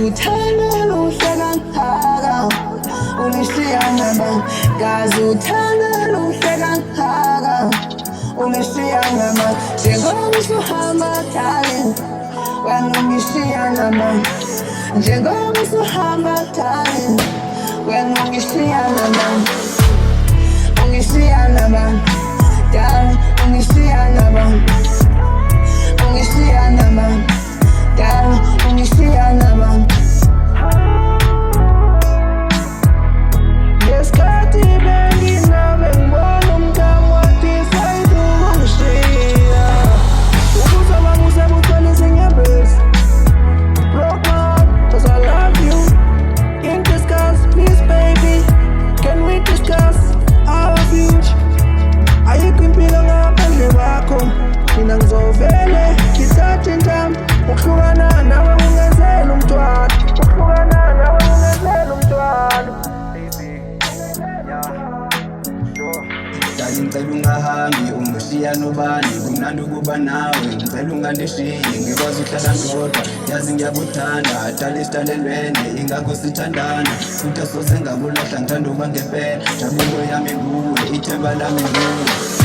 uthanda luhle kangaka, unishiya nabani? Kazi uthanda luhle kangaka, unishiya nabani? Njengoba usuhamba darling, wena ungishiya nabani? Njengoba usuhamba darling, wena ungishiya nabani? Ungishiya nabani? Darling, ungishiya nabani? Ungishiya nabani? Darling, ungishiya nabani? Ngesikhathi benginawe ngibona umntamo wathi sayizungishiya. Ubuso bami usebugcwalisa inyembezi. Broke my heart 'cause I love you. Can't discuss, please baby, can we discuss our future? Ayikho impilo ngaphandle kwakho, mina ngizovele ngithathe intambo. Ukuhlukana nawe ungenzela umthwalo, ukuhlukana nawe ungenzela umthwalo. Dali ngicela ungahambi ungishiya nobani, kumnandi ukuba nawe ngicela ungandishiyi. Ngikwazi ukuhlala ndodwa, yazi ngiyakuthanda, dali isitalelwene ingakho sithandana. Futhi asoze ngakulahla ngithanda uba ngempela, jabulo yami nguwe, ithemba lami nguwe.